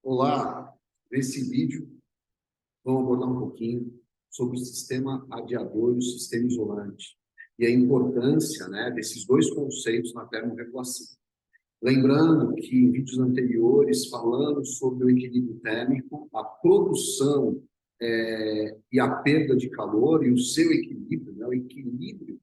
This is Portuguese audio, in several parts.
Olá, nesse vídeo vamos abordar um pouquinho sobre o sistema radiador e o sistema isolante e a importância, desses dois conceitos na termorregulação. Lembrando que em vídeos anteriores falamos sobre o equilíbrio térmico, a produção e a perda de calor e o seu equilíbrio, o equilíbrio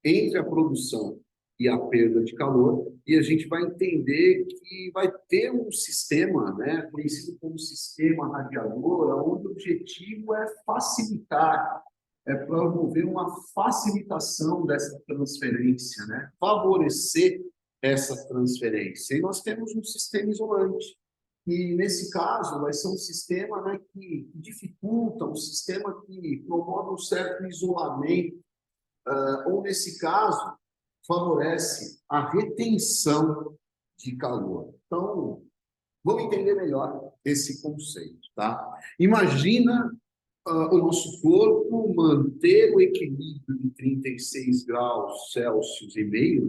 entre a produção e a perda de calor, e a gente vai entender que vai ter um sistema, conhecido como sistema radiador, onde o objetivo é facilitar, é promover uma facilitação dessa transferência, favorecer essa transferência. E nós temos um sistema isolante, e nesse caso vai ser um sistema que dificulta, um sistema que promove um certo isolamento, ou nesse caso, favorece a retenção de calor. Então, vamos entender melhor esse conceito, tá? Imagina o nosso corpo manter o equilíbrio de 36 graus Celsius e meio,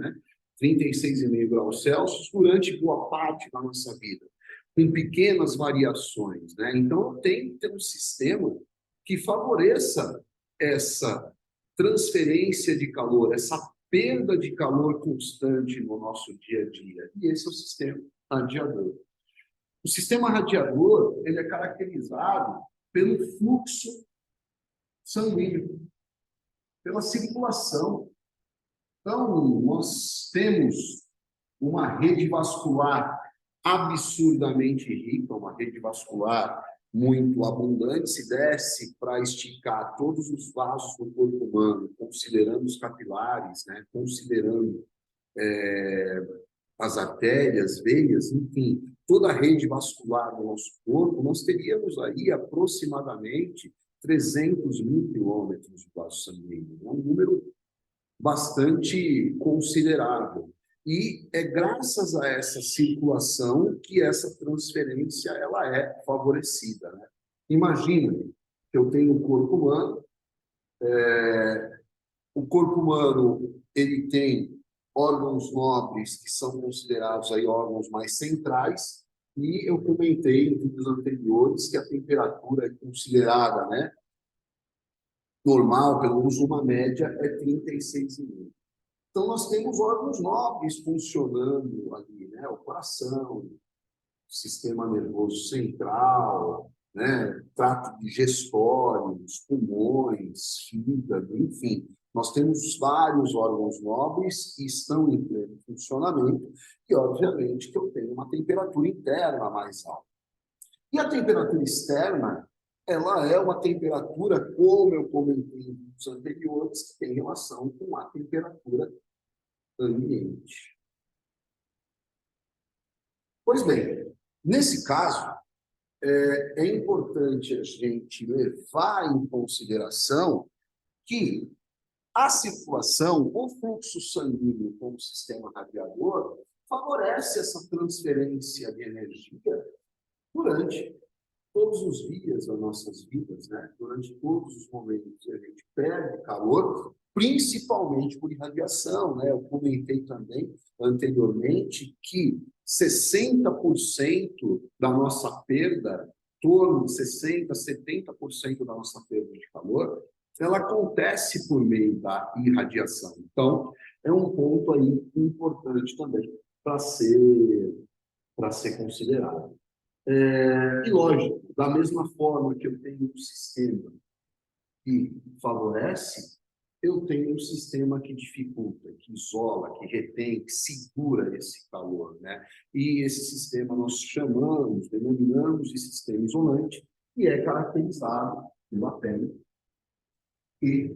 36,5 graus Celsius durante boa parte da nossa vida, com pequenas variações, Então, tem que ter um sistema que favoreça essa transferência de calor, essa perda de calor constante no nosso dia a dia. E esse é o sistema radiador. O sistema radiador ele é caracterizado pelo fluxo sanguíneo, pela circulação. Então, nós temos uma rede vascular absurdamente rica, uma rede vascular muito abundante, se desse para esticar todos os vasos do corpo humano, considerando os capilares, considerando as artérias, veias, enfim, toda a rede vascular do nosso corpo, nós teríamos aí aproximadamente 300 mil quilômetros de vaso sanguíneo. É um número bastante considerável. E é graças a essa circulação que essa transferência ela é favorecida. Imagina que eu tenho um corpo humano, o corpo humano ele tem órgãos nobres que são considerados aí órgãos mais centrais, e eu comentei em vídeos anteriores que a temperatura é considerada, normal, pelo menos uma média, é 36,5. Então, nós temos órgãos nobres funcionando ali, o coração, o sistema nervoso central, trato digestório, os pulmões, fígado, enfim. Nós temos vários órgãos nobres que estão em pleno funcionamento e, obviamente, que eu tenho uma temperatura interna mais alta. E a temperatura externa, ela é uma temperatura, como eu comentei em vídeos anteriores, que tem relação com a temperatura ambiente. Pois bem, nesse caso, é importante a gente levar em consideração que a circulação, o fluxo sanguíneo como sistema radiador, favorece essa transferência de energia durante todos os dias das nossas vidas, durante todos os momentos que a gente perde calor, principalmente por irradiação, Eu comentei também anteriormente que 60% da nossa perda, torno de 60%, 70% da nossa perda de calor, ela acontece por meio da irradiação. Então, é um ponto aí importante também para ser considerado. E, lógico, da mesma forma que eu tenho um sistema que favorece, eu tenho um sistema que dificulta, que isola, que retém, que segura esse calor, E esse sistema nós denominamos de sistema isolante, e é caracterizado pela pele e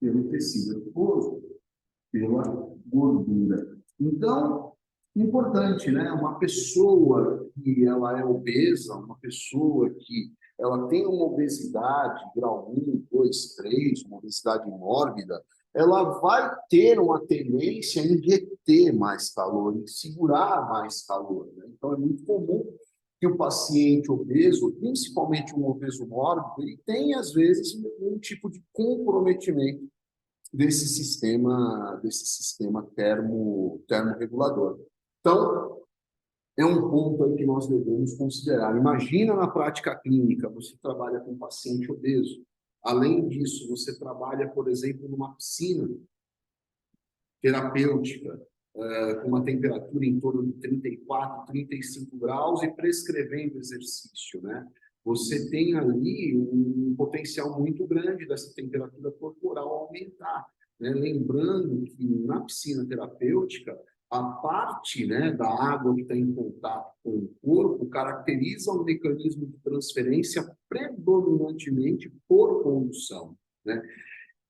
pelo tecido adiposo, pela gordura. Então, importante, Uma pessoa que ela é obesa, uma pessoa que ela tem uma obesidade, grau 1, 2, 3, uma obesidade mórbida, ela vai ter uma tendência em reter mais calor, em segurar mais calor. Então, é muito comum que o paciente obeso, principalmente um obeso mórbido, ele tem, às vezes, um tipo de comprometimento desse sistema termorregulador. Então, é um ponto aí que nós devemos considerar. Imagina na prática clínica, você trabalha com um paciente obeso. Além disso, você trabalha, por exemplo, numa piscina terapêutica, com uma temperatura em torno de 34, 35 graus e prescrevendo exercício, né? Você tem ali um potencial muito grande dessa temperatura corporal aumentar, né? Lembrando que na piscina terapêutica, a parte, né, da água que está em contato com o corpo caracteriza um mecanismo de transferência predominantemente por condução, né?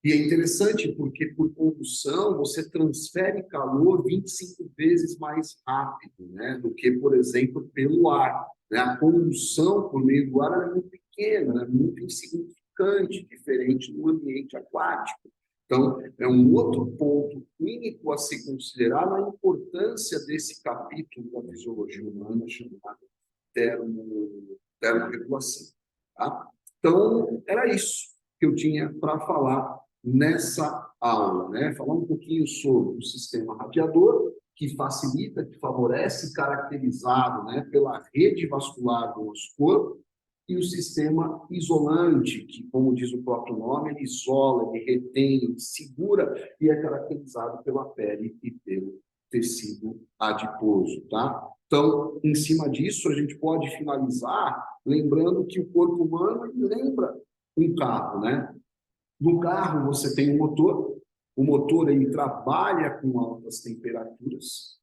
E é interessante porque, por condução, você transfere calor 25 vezes mais rápido, né, do que, por exemplo, pelo ar, né? A condução por meio do ar é muito pequena, é muito insignificante, diferente do ambiente aquático. Então, é um outro ponto clínico a se considerar na importância desse capítulo da fisiologia humana chamado termorregulação. Tá? Então, era isso que eu tinha para falar nessa aula, né? Falar um pouquinho sobre o sistema radiador, que facilita, que favorece, caracterizado, né, pela rede vascular do nosso corpo, e o sistema isolante, que, como diz o próprio nome, ele isola, ele retém, ele segura e é caracterizado pela pele e pelo tecido adiposo, tá? Então, em cima disso, a gente pode finalizar lembrando que o corpo humano lembra um carro, né? No carro você tem um motor, o motor ele trabalha com altas temperaturas,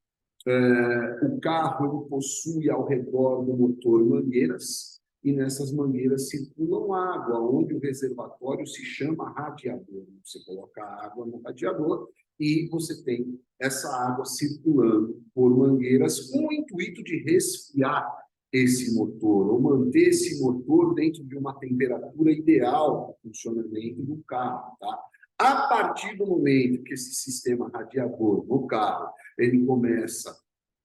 o carro ele possui ao redor do motor mangueiras, e nessas mangueiras circulam água, onde o reservatório se chama radiador. Você coloca a água no radiador e você tem essa água circulando por mangueiras com o intuito de resfriar esse motor, ou manter esse motor dentro de uma temperatura ideal para o funcionamento do carro, tá? A partir do momento que esse sistema radiador no carro ele começa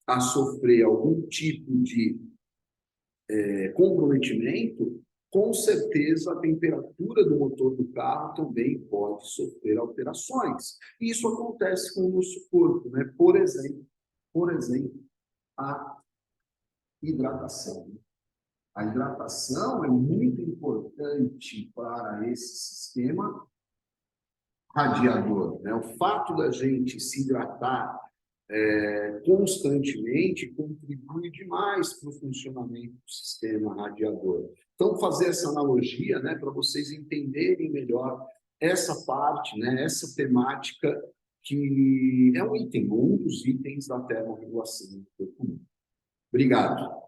a sofrer algum tipo de comprometimento, com certeza a temperatura do motor do carro também pode sofrer alterações. E isso acontece com o nosso corpo, né? Por exemplo, a hidratação. A hidratação é muito importante para esse sistema radiador, né? O fato da gente se hidratar constantemente contribui demais para o funcionamento do sistema radiador. Então, fazer essa analogia, né, para vocês entenderem melhor essa parte, né, essa temática que é um item, um dos itens da termorregulação do corpo humano. Obrigado.